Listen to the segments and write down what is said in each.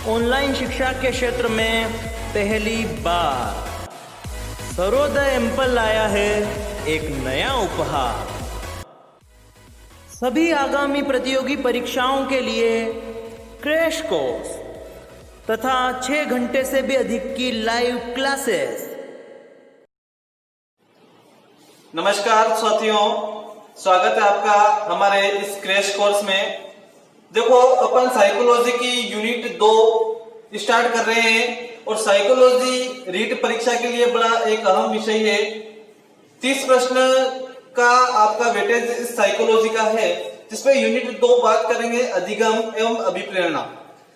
Online शिक्षा के क्षेत्र में पहली बार सर्वोदय एम्पल लाया है एक नया उपहार। सभी आगामी प्रतियोगी परीक्षाओं के लिए क्रैश कोर्स तथा 6 घंटे से भी अधिक की लाइव क्लासेस। नमस्कार साथियों, स्वागत है आपका हमारे इस क्रैश कोर्स में। देखो, अपन साइकोलॉजी की यूनिट 2 स्टार्ट कर रहे हैं और साइकोलॉजी रीट परीक्षा के लिए बड़ा एक अहम विषय है। 30 प्रश्न का आपका वेटेज इस साइकोलॉजी का है, जिसमें यूनिट 2 बात करेंगे अधिगम एवं अभिप्रेरणा,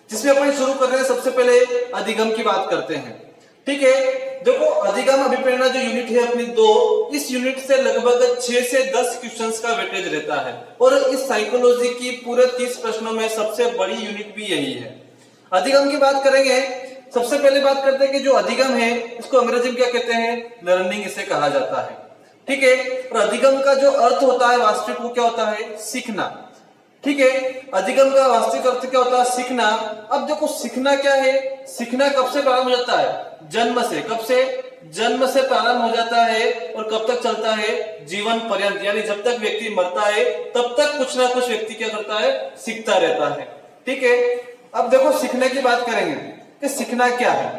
जिसमें अपन शुरू कर रहे हैं। सबसे पहले अधिगम की बात करते हैं, ठीक है। देखो, अधिगम अभिप्रेरणा जो यूनिट है अपनी 2, इस यूनिट से लगभग 6 से 10 क्वेश्चंस का वेटेज रहता है और इस साइकोलॉजी की पूरे 30 प्रश्नों में सबसे बड़ी यूनिट भी यही है। अधिगम की बात करेंगे। सबसे पहले बात करते हैं कि जो अधिगम है इसको अंग्रेजी में क्या कहते हैं? लर्निंग इसे कहा जाता है, ठीक है। और अधिगम का जो अर्थ होता है वास्तविक, वो क्या होता है? सीखना, ठीक है। अधिगम का वास्तविक अर्थ क्या होता है? सीखना। अब देखो, सीखना क्या है? सीखना कब से प्रारंभ हो जाता है? जन्म से। कब से? जन्म से प्रारंभ हो जाता है और कब तक चलता है? जीवन पर्यंत, यानी जब तक व्यक्ति मरता है तब तक कुछ ना कुछ व्यक्ति क्या करता है? सीखता रहता है, ठीक है। अब देखो, सीखने की बात करेंगे कि सीखना क्या है।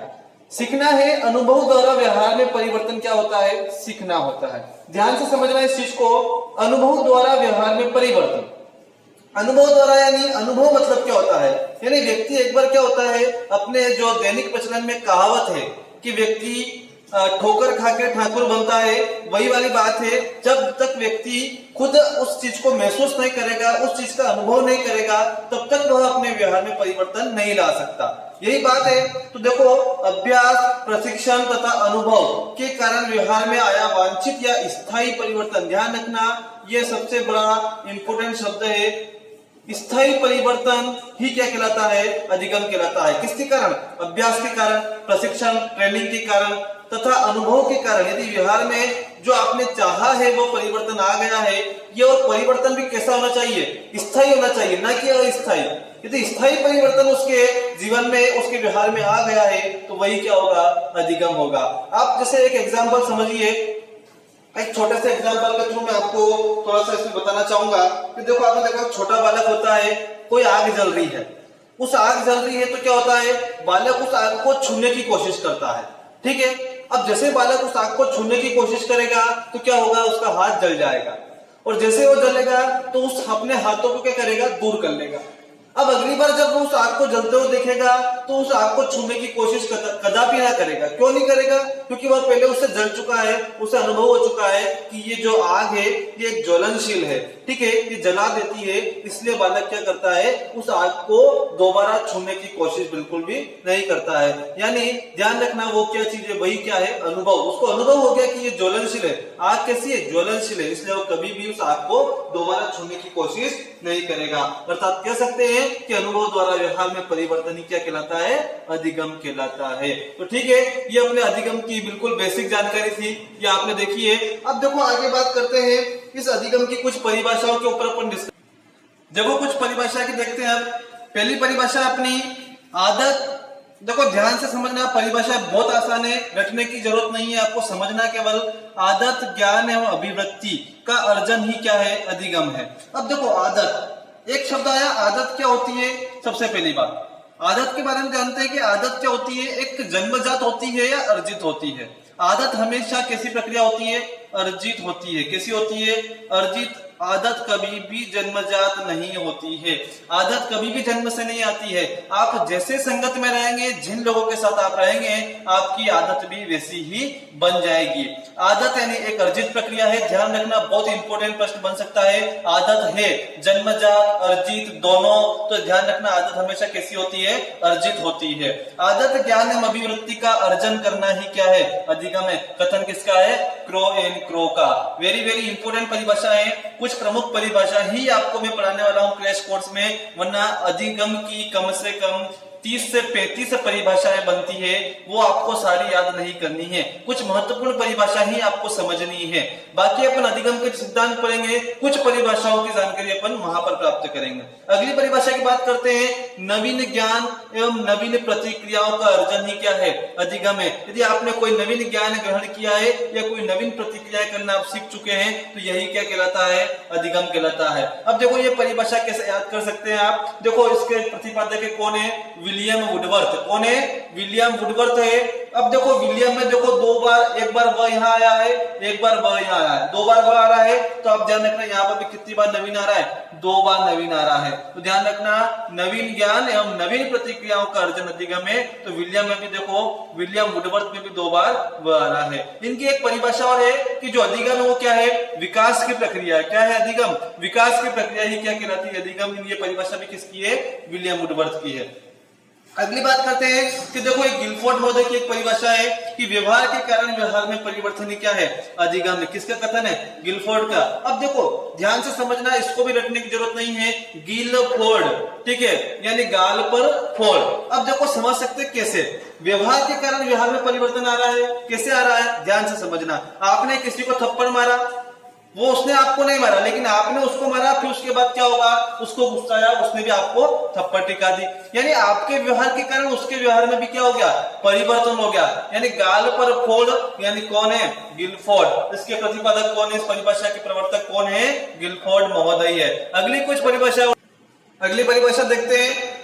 सीखना है अनुभव द्वारा व्यवहार में परिवर्तन। क्या होता है? सीखना होता है। ध्यान से समझना इस चीज को। अनुभव द्वारा व्यवहार में परिवर्तन। अनुभव द्वारा यानी अनुभव मतलब क्या होता है? यानी व्यक्ति एक बार क्या होता है, अपने जो दैनिक प्रचलन में कहावत है कि व्यक्ति ठोकर खा के ठाकुर बनता है, वही वाली बात है। जब तक व्यक्ति खुद उस चीज को महसूस नहीं करेगा, उस चीज का अनुभव नहीं करेगा, तब तक वह अपने व्यवहार में परिवर्तन नहीं ला सकता। यही बात है। तो देखो, अभ्यास, प्रशिक्षण तथा अनुभव के कारण व्यवहार में आया वांछित या स्थायी परिवर्तन। ध्यान रखना, यह सबसे बड़ा इंपोर्टेंट शब्द है। स्थायी परिवर्तन ही क्या कहलाता है? अधिगम कहलाता है। किसके कारण? अभ्यास के कारण, प्रशिक्षण ट्रेनिंग के कारण तथा अनुभव के कारण। यदि व्यवहार में जो आपने चाहा है वो परिवर्तन आ गया है, ये और परिवर्तन भी कैसा होना चाहिए? स्थायी होना चाहिए, ना कि अस्थायी। यदि स्थायी परिवर्तन उसके जीवन में, उसके व्यवहार में आ गया है, तो वही क्या होगा? अधिगम होगा। आप जैसे एक एग्जाम्पल समझिए, एक छोटे से एग्जाम्पल के थ्रू मैं आपको थोड़ा सा इसमें बताना चाहूंगा कि देखो, आपने देखा छोटा बालक होता है, कोई आग जल रही है, उस आग जल रही है तो क्या होता है? बालक उस आग को छूने की कोशिश करता है, ठीक है। अब जैसे बालक उस आग को छूने की कोशिश करेगा तो क्या होगा? उसका हाथ जल जाएगा और जैसे वो जलेगा तो उस अपने हाथों को क्या करेगा? दूर कर लेगा। अब अगली बार जब वो उस आग को जलते हुए देखेगा तो उस आग को छूने की कोशिश कदापि ना करेगा। क्यों नहीं करेगा? क्योंकि वह पहले उससे जल चुका है, उसे अनुभव हो चुका है कि ये जो आग है ये एक ज्वलनशील है, ठीक है, ये जला देती है। इसलिए बालक क्या करता है? उस आग को दोबारा छूने की कोशिश बिल्कुल भी नहीं करता है। यानी ध्यान रखना, वो क्या चीज है? वही क्या है? अनुभव। उसको अनुभव हो गया कि ये ज्वलनशील है, आग कैसी है? ज्वलनशील है, इसलिए वो कभी भी उस आग को दोबारा छूने की कोशिश नहीं करेगा। अर्थात कह सकते हैं कि अनुभव द्वारा व्यवहार में परिवर्तन ही क्या कहलाता है? अधिगम कहलाता है। तो ठीक है, ये अपने अधिगम की बिल्कुल बेसिक जानकारी थी, ये आपने देखी है। अब देखो, आगे बात करते हैं इस अधिगम की कुछ परिभाषाओं के ऊपर अपन डिस्कस। देखो, कुछ परिभाषा की देखते हैं। अब पहली परिभाषा अपनी आदत। देखो, ध्यान से समझना, परिभाषा बहुत आसान है, रटने की जरूरत नहीं है आपको, समझना केवल। आदत, ज्ञान एवं अभिवृत्ति का अर्जन ही क्या है? अधिगम है। अब देखो, आदत, एक शब्द आया, आदत क्या होती है? सबसे पहली बात, आदत के बारे में जानते हैं कि आदत क्या होती है? एक जन्मजात होती है या अर्जित होती है? आदत हमेशा कैसी प्रक्रिया होती है? अर्जित होती है। कैसी होती है? अर्जित। आदत कभी भी जन्मजात नहीं होती है। आदत कभी भी जन्म से नहीं आती है। आप जैसे संगत में रहेंगे, जिन लोगों के साथ आप रहेंगे, आपकी आदत भी वैसी ही बन जाएगी। आदत यानी एक अर्जित प्रक्रिया है। ध्यान रखना, बहुत इंपॉर्टेंट प्रश्न बन सकता है। आदत है जन्मजात, अर्जित दोनों, तो ध्यान रखना, आदत हमेशा कैसी होती है? अर्जित होती है। आदत, ज्ञान एवं अभिवृत्ति का अर्जन करना ही क्या है? अधिगम है। कथन किसका है? क्रो एंड क्रो का। वेरी वेरी इंपॉर्टेंट परिभाषा है। कुछ प्रमुख परिभाषा ही आपको मैं पढ़ाने वाला हूं क्रैश कोर्स में, वरना अधिगम की कम से कम 30 से 35 परिभाषाएं बनती है, वो आपको सारी याद नहीं करनी है, कुछ महत्वपूर्ण परिभाषा ही आपको समझनी है। बाकी अपन अधिगम के सिद्धांत पढ़ेंगे, कुछ परिभाषाओं की जानकारी अपन वहां पर प्राप्त करेंगे। अगली परिभाषा की बात करते हैं, नवीन ज्ञान एवं नवीन प्रतिक्रियाओं का अर्जन ही क्या है, अधिगम है। यदि आपने कोई नवीन ज्ञान ग्रहण किया है या कोई नवीन प्रतिक्रियाएं करना आप सीख चुके हैं तो यही क्या कहलाता है, अधिगम कहलाता है। अब देखो ये परिभाषा कैसे याद कर सकते हैं आप, देखो इसके प्रतिपादक कौन है, विलियम वुडवर्थ। कौन है, विलियम वुडवर्थ है। अब देखो विलियम में देखो दो बार, एक बार वह यहाँ आया है, एक बार वह यहाँ आया है, दो बार वह आ रहा है, तो आप ध्यान रखना यहाँ पर भी कितनी बार नवीन आ रहा है, 2 बार नवीन आ रहा है। तो ध्यान रखना नवीन ज्ञान एवं नवीन प्रतिक्रियाओं का अर्जन अधिगम है। तो विलियम में भी देखो, विलियम वुडवर्थ में भी 2 बार वह आ रहा है। इनकी एक परिभाषा और है कि जो अधिगम है वो क्या है, विकास की प्रक्रिया। क्या है अधिगम, विकास की प्रक्रिया ही क्या कहलाती है, अधिगम। ये परिभाषा भी किसकी है, विलियम वुडवर्थ की है। अगली बात करते हैं कि देखो एक गिलफोर्ड महोदय की एक परिभाषा है कि व्यवहार के कारण व्यवहार में परिवर्तन क्या है, अधिगम। किसका कथन है, गिलफोर्ड का। अब देखो ध्यान से समझना, इसको भी रटने की जरूरत नहीं है, गिलफोर्ड, ठीक है, यानी गाल पर फोड़। अब देखो समझ सकते कैसे, व्यवहार के कारण व्यवहार में परिवर्तन आ रहा है, कैसे आ रहा है, ध्यान से समझना। आपने किसी को थप्पड़ मारा, वो उसने आपको नहीं मारा लेकिन आपने उसको मारा, फिर उसके बाद क्या होगा, उसको गुस्सा आया, उसने भी आपको थप्पड़ टिका दी, यानी आपके व्यवहार के कारण उसके व्यवहार में भी क्या हो गया, परिवर्तन हो गया। यानी गाल पर फोड़, यानी कौन है, गिलफोर्ड। इसके प्रतिपादक कौन है, इस परिभाषा के प्रवर्तक कौन है, गिलफोर्ड महोदय है। अगली परिभाषा देखते हैं।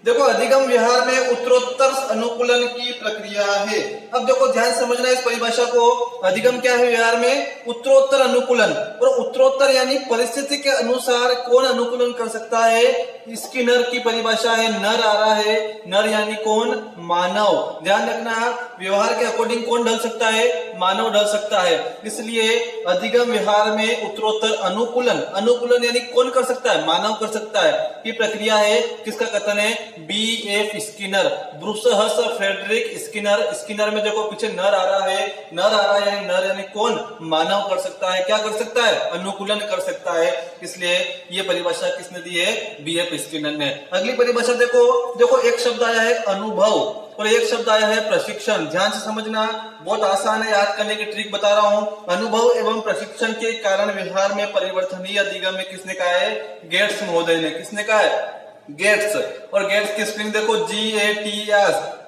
देखो अधिगम व्यवहार में उत्तरोत्तर अनुकूलन की प्रक्रिया है। अब देखो ध्यान समझना इस परिभाषा को, अधिगम क्या है व्यवहार में, उत्तरोत्तर अनुकूलन। और उत्तरोत्तर यानी परिस्थिति के अनुसार कौन अनुकूलन कर सकता है, इसकी नर की परिभाषा है, नर आ रहा है, नर यानी कौन, मानव। ध्यान रखना व्यवहार के अकॉर्डिंग कौन ढल सकता है, मानव ढल सकता है। इसलिए अधिगम व्यवहार में उत्तरोत्तर अनुकूलन, अनुकूलन यानी कौन कर सकता है, मानव कर सकता है, की प्रक्रिया है। किसका कथन है, B.F. Skinner, Burrhus Frederic Skinner. Skinner में देखो पीछे नर आ रहा है, नर आ रहा है यानी नर यानी कौन, मानव कर सकता है, क्या कर सकता है, अनुकूलन कर सकता है। इसलिए ये परिभाषा किसने दी है, B.F. स्किनर ने। अगली परिभाषा देखो एक शब्द आया है अनुभव और एक शब्द आया है प्रशिक्षण। ध्यान से समझना, बहुत आसान है, याद करने की ट्रिक बता रहा हूं। अनुभव एवं प्रशिक्षण के कारण व्यवहार में परिवर्तनीय अधिगम में किसने कहा है, गेट्स महोदय ने। किसने कहा है, गेट्स। और गेट्स की स्पेलिंग देखो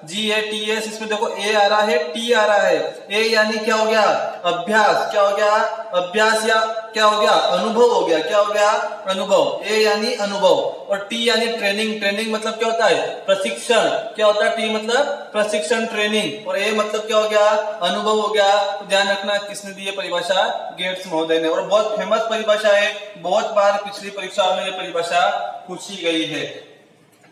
GATS, इसमें देखो A आ रहा है, T आ रहा है। A यानी क्या हो गया, अभ्यास, क्या हो गया, अभ्यास, या क्या हो गया, अनुभव हो गया, क्या हो गया, अनुभव। A यानी अनुभव और T यानी ट्रेनिंग, ट्रेनिंग मतलब क्या होता है, प्रशिक्षण। क्या होता है, T मतलब प्रशिक्षण, ट्रेनिंग, और A मतलब क्या हो गया, अनुभव हो गया। तो ध्यान रखना किसने दी है परिभाषा, गेट्स महोदय ने। और बहुत फेमस परिभाषा है, बहुत बार पिछली परीक्षाओं में यह परिभाषा पूछी गई है,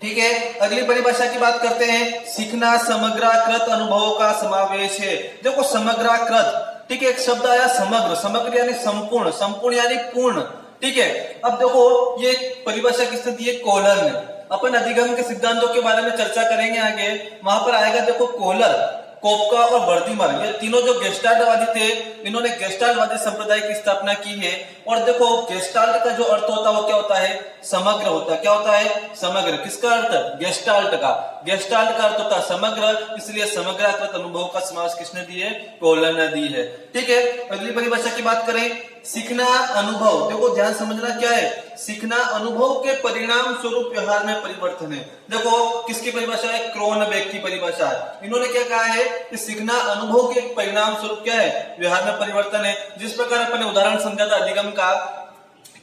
ठीक है। अगली परिभाषा की बात करते हैं, सीखना समग्राकृत अनुभवों का समावेश है। देखो समग्राकृत, ठीक है, एक शब्द आया समग्र, समग्र यानी संपूर्ण, संपूर्ण यानी पूर्ण, ठीक है। अब देखो ये परिभाषा किसने दी है, कोहलर ने। अपन अधिगम के सिद्धांतों के बारे में चर्चा करेंगे आगे, वहां पर आएगा देखो कोहलर, कोपका और वर्दीमर, ये तीनों जो गेस्टाल्टवादी थे, इन्होंने गेस्टाल्टवादी संप्रदाय की स्थापना की है। और देखो गेस्टाल्ट का जो अर्थ होता है वो क्या होता है, समग्र होता है। क्या होता है, समग्र। किसका अर्थ, गेस्टाल्ट का, गेस्टाल्ट का अर्थ होता है समग्र, इसलिए समग्राकृत अनुभव का समावेश किसने दी है, कोहलर ने दी है, ठीक है। अगली परिभाषा की बात करें, सीखना अनुभव। देखो ध्यान समझना क्या है, सीखना अनुभव के परिणाम स्वरूप व्यवहार में परिवर्तन है। देखो किसकी परिभाषा है, क्रोनबेक की परिभाषा है। इन्होंने क्या कहा है कि सीखना अनुभव के परिणाम स्वरूप क्या है, व्यवहार में परिवर्तन है। जिस प्रकार अपन ने उदाहरण समझा था अधिगम का,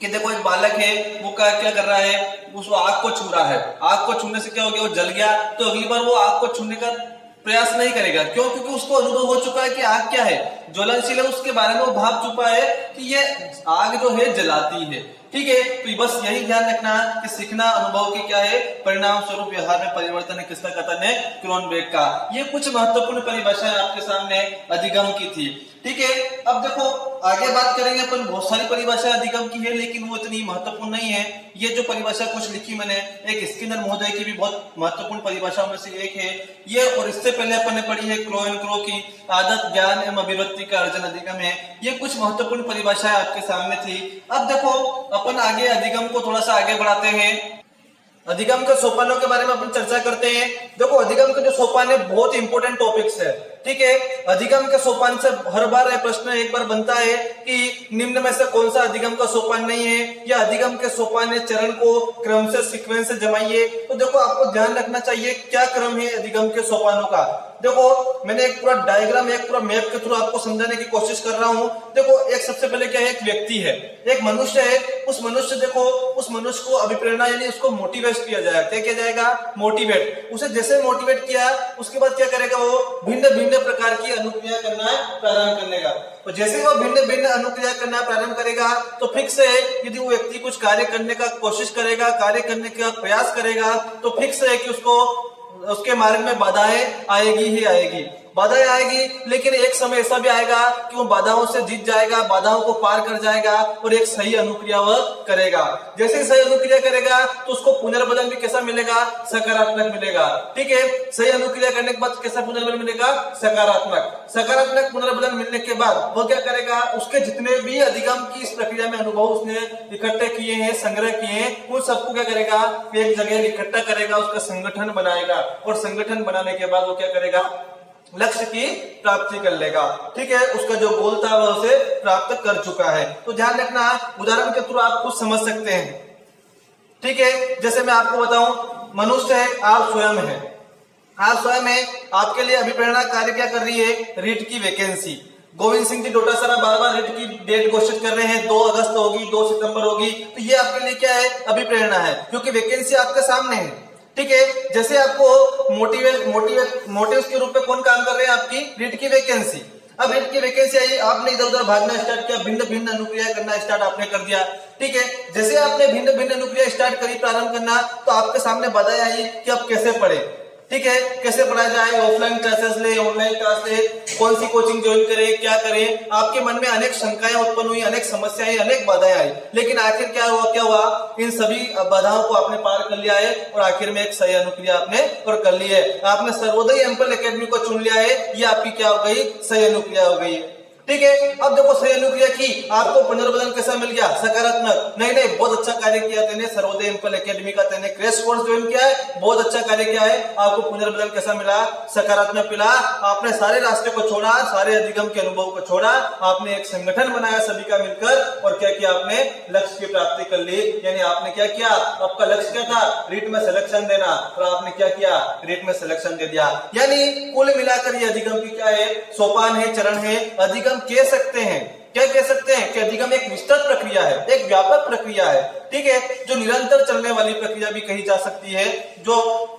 कि देखो एक बालक है, वो क्या कर रहा है, उसको आग को छू रहा है, आग को छूने से क्या हो गया, वो जल गया, तो अगली बार वो आग को छूने का प्रयास नहीं करेगा। क्यों, क्योंकि उसको अनुभव हो चुका है कि आग क्या है, ज्वलनशील है, उसके बारे में वो भाव चुका है कि ये आग जो है जलाती है, ठीक है। तो बस यही ध्यान रखना कि सीखना अनुभव की क्या है, परिणाम स्वरूप व्यवहार में परिवर्तन है। किसका कथन है, क्रोनबेक का। ये कुछ महत्वपूर्ण परिभाषाएं आपके सामने अधिगम की थी, ठीक है। अब देखो आगे बात करेंगे अपन, बहुत सारी परिभाषा अधिगम की है लेकिन वो इतनी महत्वपूर्ण नहीं है। ये जो परिभाषा कुछ लिखी मैंने, एक स्किनर महोदय की भी बहुत महत्वपूर्ण परिभाषाओं में से एक है ये, और इससे पहले अपन ने पढ़ी है क्रो एंड क्रो की आदत ज्ञान एवं अभिव्यक्ति का अर्जन अधिगम है। ये कुछ महत्वपूर्ण परिभाषाएं आपके सामने थी। अब देखो अपन आगे अधिगम को थोड़ा सा आगे बढ़ाते हैं। अधिगम के सोपानों के बारे में अपन चर्चा करते हैं। देखो अधिगम के जो सोपान है बहुत इंपॉर्टेंट टॉपिक्स है, ठीक है। अधिगम के सोपान से हर बार यह प्रश्न एक बार बनता है कि निम्न में से कौन सा अधिगम का सोपान नहीं है, या अधिगम के सोपान है चरण को क्रम से सीक्वेंस से जमाइए। तो देखो आपको ध्यान रखना चाहिए क्या क्रम है अधिगम के सोपानों का। देखो मैंने एक पूरा डायग्राम, एक पूरा मैप के थ्रू आपको समझाने की कोशिश कर रहा हूं। देखो एक सबसे पहले क्या है, एक व्यक्ति है, एक मनुष्य है। उस मनुष्य देखो उस मनुष्य को अभिप्रेरणा यानी उसको मोटिवेट किया जाएगा। क्या किया जाएगा? मोटिवेट। उसे जैसे मोटिवेट किया उसके बाद क्या करेगा, वो भिन्न भिन्न प्रकार की अनुक्रिया करना प्रारंभ करेगा। तो जैसे वो भिन्न भिन्न अनुक्रिया करना प्रारंभ करेगा तो फिक्स है यदि वो व्यक्ति कुछ कार्य करने का कोशिश करेगा, कार्य करने का प्रयास करेगा तो फिक्स है कि उसको उसके मार्ग में बाधाएं आएगी ही आएगी, बाधाएं आएगी। लेकिन एक समय ऐसा भी आएगा कि वो बाधाओं से जीत जाएगा, बाधाओं को पार कर जाएगा और एक सही अनुक्रिया वह करेगा। जैसे सही अनुक्रिया करेगा तो उसको पुनर्बलन भी कैसा मिलेगा? सकारात्मक मिलेगा, ठीक है। सही अनुक्रिया करने के बाद कैसा पुनर्बलन मिलेगा? सकारात्मक। सकारात्मक पुनर्बलन मिलने के बाद वो क्या करेगा? उसके जितने भी अधिगम की इस प्रक्रिया में अनुभव उसने इकट्ठे किए हैं, संग्रह किए हैं, उन सबको क्या करेगा? एक जगह इकट्ठा करेगा, उसका संगठन बनाएगा और संगठन बनाने के बाद वो क्या करेगा? लक्ष्य की प्राप्ति कर लेगा, ठीक है। उसका जो गोल था वह उसे प्राप्त कर चुका है। तो ध्यान रखना, उदाहरण के थ्रू आप कुछ समझ सकते हैं, ठीक है। जैसे मैं आपको बताऊं, मनुष्य है, आप स्वयं है, आप स्वयं है, आपके लिए अभिप्रेरणा कार्य क्या कर रही है? रीट की वैकेंसी। गोविंद सिंह जी डोटासरा बार बार रीट की डेट घोषित कर रहे हैं, 2 अगस्त होगी, 2 सितंबर होगी। तो ये आपके लिए क्या है? अभिप्रेरणा है, क्योंकि वैकेंसी आपके सामने है, ठीक है। जैसे आपको मोटिव के रूप में कौन काम कर रहे हैं? आपकी रीट की वैकेंसी। अब रीट की वैकेंसी आई, आपने इधर उधर भागना स्टार्ट किया, भिन्न भिन्न अनुक्रिया करना स्टार्ट आपने कर दिया, ठीक है। जैसे आपने भिन्न भिन्न अनुक्रिया स्टार्ट करी, प्रारंभ करना, तो आपके सामने बाधाएं आई कि अब कैसे पढ़े, ठीक है। कैसे पढ़ाया जाए? ऑफलाइन क्लासेस ले, ऑनलाइन क्लास ले, कौन सी कोचिंग ज्वाइन करें, क्या करें? आपके मन में अनेक शंकाएं उत्पन्न हुई, अनेक समस्याएं, अनेक बाधाएं आई। लेकिन आखिर क्या हुआ? इन सभी बाधाओं को आपने पार कर लिया है और आखिर में एक सही अनुक्रिया आपने और कर ली है। आपने सर्वोदय एम्पल एकेडमी को चुन लिया है, ये आपकी क्या हो गई? सही अनुक्रिया हो गई, ठीक है। अब देखो सही अनुक्रिया की, आपको पुनर्बलन कैसा मिल गया? सकारात्मक। नहीं, बहुत अच्छा कार्य किया तेने, सर्वोदय एम्पल एकेडमी का तेने क्रैश कोर्स ज्वाइन किया है, बहुत अच्छा कार्य किया है। आपको पुनर्बलन कैसा मिला? सकारात्मक मिला। आपने सारे रास्ते को छोड़ा, सारे अधिगम के अनुभव को छोड़ा, आपने एक संगठन बनाया सभी का मिलकर, और क्या किया? आपने लक्ष्य की प्राप्ति कर ली। यानी आपने क्या किया? आपका लक्ष्य क्या था? रीट में सिलेक्शन देना, और आपने क्या किया? रीट में सिलेक्शन दे दिया। यानी कुल मिलाकर ये अधिगम की क्या है? सोपान है, चरण है। अधिगम कह सकते हैं, क्या कह सकते हैं कि अधिगम एक विस्तृत प्रक्रिया है, एक व्यापक प्रक्रिया है, ठीक है, जो निरंतर चलने वाली प्रक्रिया भी कही जा सकती है, जो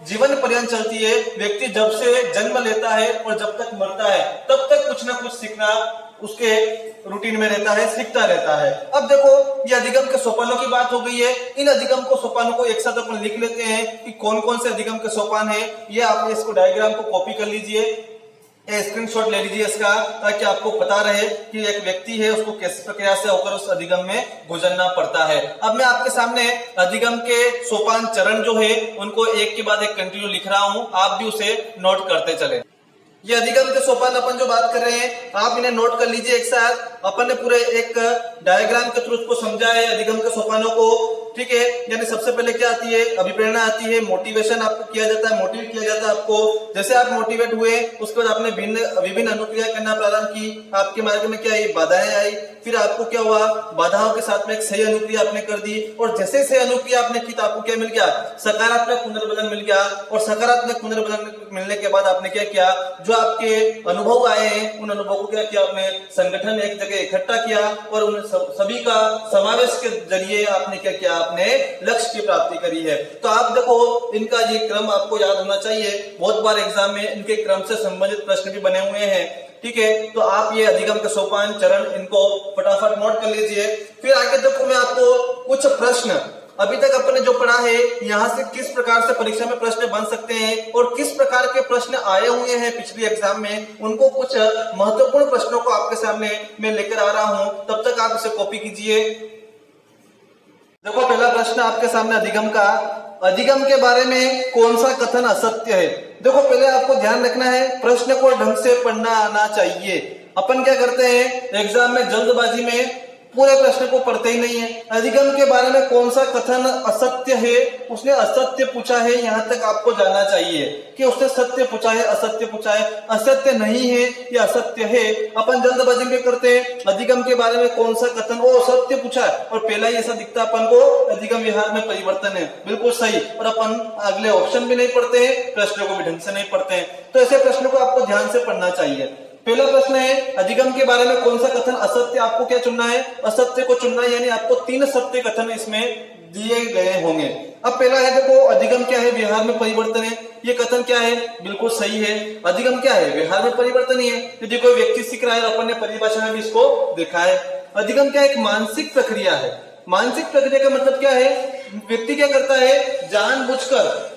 जीवन पर्यंत चलती है। व्यक्ति जब से जन्म लेता है और जब तक मरता है तब तक कुछ ना कुछ सीखना उसके रूटीन में रहता है, सीखता रहता है। अब देखो ये अधिगम के सोपानों की बात हो गई है। इन अधिगम को सोपानों को एक साथ अपन लिख लेते हैं कि कौन कौन से अधिगम के सोपान है। ये आपने इसको डायग्राम को कॉपी कर लीजिए, स्क्रीनशॉट ले लीजिए इसका, ताकि आपको पता रहे कि एक व्यक्ति है उसको किस प्रक्रिया से होकर उस अधिगम में गुजरना पड़ता है। अब मैं आपके सामने अधिगम के सोपान चरण जो है उनको एक के बाद एक कंटिन्यू लिख रहा हूं, आप भी उसे नोट करते चले। ये अधिगम के सोपान अपन जो बात कर रहे हैं आप इन्हें नोट कर लीजिए एक साथ। अपन ने पूरे एक डायग्राम के थ्रू उसको समझा है अधिगम के सोपानों को, ठीक है। यानी सबसे पहले क्या आती है? अभिप्रेरणा आती है, मोटिवेशन आपको किया जाता है, मोटिवेट किया जाता है आपको। जैसे आप मोटिवेट हुए उसके बाद आपने विभिन्न अनुक्रिया करना प्रारंभ की, आपके मार्ग में क्या आई? बाधाएं आई। फिर आपको क्या हुआ? बाधाओं के साथ में एक सही अनुक्रिया आपने कर दी, और जैसे सही अनुक्रिया आपने की तो आपको क्या मिल गया? सकारात्मक पुनर्बलन मिल गया। और सकारात्मक पुनर्बलन मिलने के बाद आपने क्या किया? जो आपके अनुभव आए हैं उन अनुभव को क्या किया? आपने संगठन एक जगह इकट्ठा किया और उन सभी का समावेश के जरिए आपने क्या किया? आपने लक्ष्य की प्राप्ति करी है। तो आप देखो इनका ये क्रम आपको याद होना चाहिए। बहुत बार एग्जाम में इनके क्रम से संबंधित प्रश्न भी बने हुए हैं, ठीक है। तो आप ये अधिगम के सोपान चरण इनको फटाफट नोट कर लीजिए। फिर आगे देखो मैं आपको कुछ प्रश्न, अभी तक अपने जो पढ़ा है यहाँ से किस प्रकार से परीक्षा में प्रश्न बन सकते हैं और किस प्रकार के प्रश्न आए हुए हैं पिछले एग्जाम में, उनको कुछ महत्वपूर्ण प्रश्नों को आपके सामने मैं लेकर आ रहा हूं। तब तक आप इसे कॉपी कीजिए। देखो पहला प्रश्न आपके सामने अधिगम का, अधिगम के बारे में कौन सा कथन असत्य है? देखो पहले आपको ध्यान रखना है प्रश्न को ढंग से पढ़ना आना चाहिए। अपन क्या करते हैं एग्जाम में जल्दबाजी में पूरे प्रश्न को पढ़ते ही नहीं है। अधिगम के बारे में कौन सा कथन असत्य है, उसने असत्य पूछा है, यहाँ तक आपको जानना चाहिए कि उसने सत्य पूछा है, असत्य पूछा है, असत्य नहीं है या असत्य है। अपन जल्दबाजी में करते हैं, अधिगम के बारे में कौन सा कथन, वो सत्य पूछा है और पहला ही ऐसा दिखता अपन को अधिगम व्यवहार में परिवर्तन है, बिल्कुल सही। और अपन अगले ऑप्शन भी नहीं पढ़ते हैं, प्रश्न को भी ढंग से नहीं पढ़ते हैं। तो ऐसे प्रश्न को आपको ध्यान से पढ़ना चाहिए। पहला प्रश्न है अधिगम के बारे में कौन सा कथन असत्य, आपको क्या चुनना है, असत्य को चुनना है, यानी आपको 3 सत्य कथन इसमें दिए गए होंगे। अब पहला है, देखो अधिगम क्या है, व्यवहार में परिवर्तन है, ये कथन क्या है, बिल्कुल सही है। अधिगम क्या है, व्यवहार में परिवर्तन ही है। यदि कोई व्यक्ति सीख रहा है, अपन ने परिभाषा में भी इसको देखा है। अधिगम क्या, एक मानसिक प्रक्रिया है। मानसिक प्रक्रिया का मतलब क्या है, व्यक्ति क्या करता है, जानबूझकर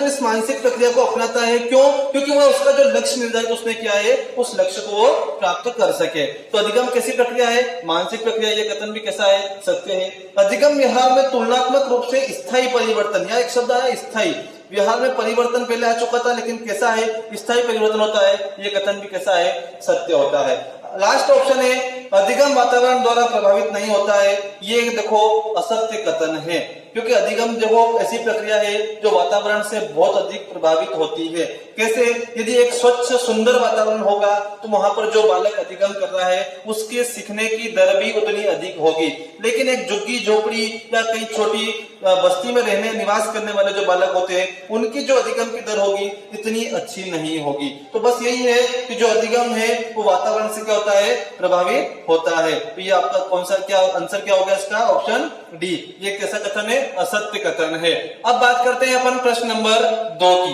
इस मानसिक प्रक्रिया को अपनाता है। क्यों? क्योंकि वह उसका जो लक्ष्य निर्धारित उसने किया है, उस लक्ष्य को वो प्राप्त कर सके। तो अधिगम कैसी प्रक्रिया है, मानसिक प्रक्रिया। ये कथन भी कैसा है, सत्य है। अधिगम व्यवहार में तुलनात्मक रूप से स्थायी परिवर्तन, यहाँ एक शब्द आया स्थायी, व्यवहार में परिवर्तन पहले आ चुका था, लेकिन कैसा है, स्थायी परिवर्तन होता है। ये कथन भी कैसा है, सत्य होता है। लास्ट ऑप्शन है अधिगम वातावरण द्वारा प्रभावित नहीं होता है, ये देखो असत्य कथन है, क्योंकि अधिगम देखो ऐसी प्रक्रिया है जो वातावरण से बहुत अधिक प्रभावित होती है। कैसे? यदि एक स्वच्छ सुंदर वातावरण होगा तो वहां पर जो बालक अधिगम कर रहा है उसके सीखने की दर भी उतनी अधिक होगी। लेकिन एक झुग्गी झोपड़ी या कहीं छोटी बस्ती में रहने निवास करने वाले जो बालक होते हैं, उनकी जो अधिगम की दर होगी इतनी अच्छी नहीं होगी। तो बस यही है कि जो अधिगम है वो वातावरण से क्या होता है, प्रभावित होता है। तो ये आपका कौन सा क्या आंसर क्या होगा इसका, ऑप्शन डी। ये कैसा कथन है, असत्य कथन है। अब बात करते हैं अपन प्रश्न नंबर 2 की।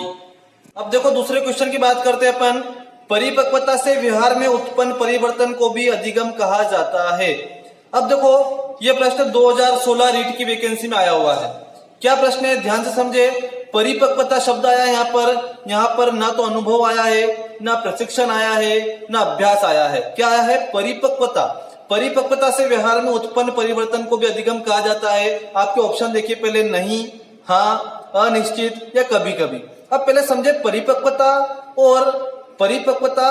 अब देखो दूसरे क्वेश्चन की बात करते हैं अपन, परिपक्वता से व्यवहार में उत्पन्न परिवर्तन को भी अधिगम कहा जाता है। अब देखो ये प्रश्न 2016 रीट की वैकेंसी में आया हुआ है। क्या प्रश्न है, ध्यान से समझे। परिपक्वता शब्द आया यहाँ पर ना तो अनुभव आया है, ना प्रशिक्षण आया है, ना अभ्यास आया है। क्या आया है, परिपक्वता। परिपक्वता से व्यवहार में उत्पन्न परिवर्तन को भी अधिगम कहा जाता है। आपके ऑप्शन देखिए पहले, नहीं, हाँ, अनिश्चित या कभी कभी। अब पहले समझे परिपक्वता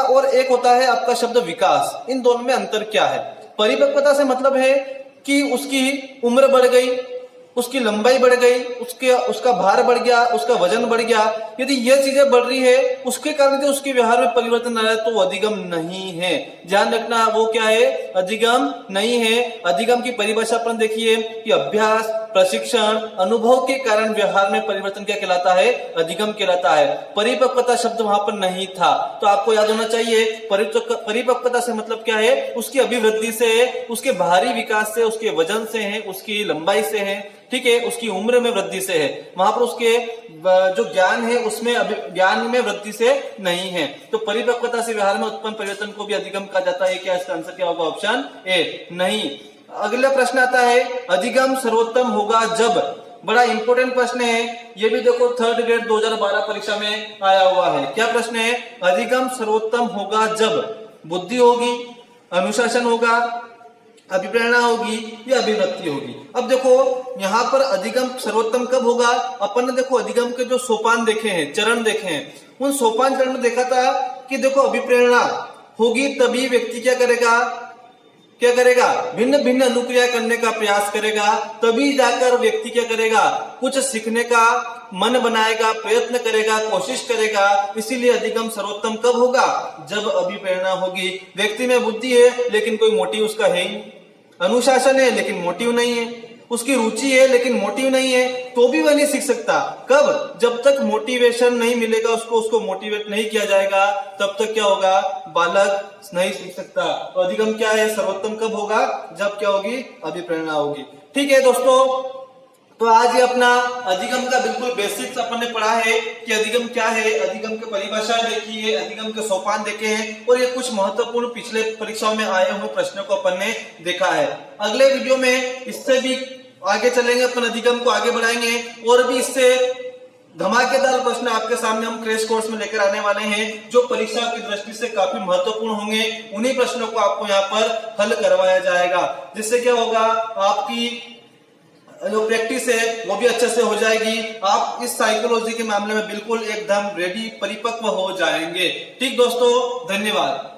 और एक होता है आपका शब्द विकास, इन दोनों में अंतर क्या है। परिपक्वता से मतलब है कि उसकी उम्र बढ़ गई, उसकी लंबाई बढ़ गई, उसका भार बढ़ गया, उसका वजन बढ़ गया। यदि ये चीजें बढ़ रही है उसके कारण यदि उसके व्यवहार में परिवर्तन आ रहा है तो वो अधिगम नहीं है। ध्यान रखना, वो क्या है, अधिगम नहीं है। अधिगम की परिभाषा अपन देखिए कि अभ्यास, प्रशिक्षण, अनुभव के कारण व्यवहार में परिवर्तन क्या कहलाता है, अधिगम कहलाता है। परिपक्वता शब्द वहां पर नहीं था, तो आपको याद होना चाहिए परिपक्वता से मतलब क्या है, उसकी अभिवृद्धि से है, उसके बाहरी विकास से, उसके वजन से है, उसकी लंबाई से है, ठीक है, उसकी उम्र में वृद्धि से है। वहां पर उसके जो ज्ञान है उसमें ज्ञान में वृद्धि से नहीं है। तो परिपक्वता से व्यवहार में उत्पन्न परिवर्तन को भी अधिगम कहा जाता है। क्या इसका आंसर क्या होगा, ऑप्शन ए, नहीं। अगला प्रश्न आता है, अधिगम सर्वोत्तम होगा जब। बड़ा इंपॉर्टेंट प्रश्न है ये भी, देखो 3rd ग्रेड 2012 परीक्षा में आया हुआ है। क्या प्रश्न है, अधिगम सर्वोत्तम होगा जब बुद्धि होगी, अनुशासन होगा, अभिप्रेरणा होगी या अभिव्यक्ति होगी। अब देखो यहाँ पर अधिगम सर्वोत्तम कब होगा। अपन ने देखो अधिगम के जो सोपान देखे हैं, चरण देखे हैं, उन सोपान चरण में देखा था कि देखो अभिप्रेरणा होगी तभी व्यक्ति क्या करेगा, भिन्न भिन्न अनुक्रिया करने का प्रयास करेगा, तभी जाकर व्यक्ति क्या करेगा, कुछ सीखने का मन बनाएगा, प्रयत्न करेगा, कोशिश करेगा। इसीलिए अधिगम सर्वोत्तम कब होगा, जब अभिप्रेरणा होगी। व्यक्ति में बुद्धि है लेकिन कोई मोटिव उसका है ही, अनुशासन है लेकिन मोटिव नहीं है, उसकी रुचि है लेकिन मोटिव नहीं है, तो भी वह नहीं सीख सकता। कब, जब तक मोटिवेशन नहीं मिलेगा, उसको मोटिवेट नहीं किया जाएगा, तब तक क्या होगा, बालक नहीं सीख सकता। तो अधिगम क्या है, सर्वोत्तम कब होगा, जब क्या होगी, अभिप्रेरणा होगी। ठीक है दोस्तों, तो आज ये अपना अधिगम का बिल्कुल बेसिक्स अपन ने पढ़ा है कि अधिगम क्या है, अधिगम की परिभाषा देखी है, अधिगम के सोपान देखे हैं, और ये कुछ महत्वपूर्ण पिछले परीक्षाओं में आए हुए प्रश्नों को अपन ने देखा है। अगले वीडियो में इससे भी आगे चलेंगे, अपन अधिगम को आगे बढ़ाएंगे और भी इससे धमाकेदार प्रश्न आपके सामने हम क्रैश कोर्स में लेकर आने वाले हैं, जो परीक्षा की दृष्टि से काफी महत्वपूर्ण होंगे। उन्हीं प्रश्नों को आपको यहाँ पर हल करवाया जाएगा, जिससे क्या होगा, आपकी जो प्रैक्टिस है वो भी अच्छे से हो जाएगी। आप इस साइकोलॉजी के मामले में बिल्कुल एकदम रेडी, परिपक्व हो जाएंगे। ठीक दोस्तों, धन्यवाद।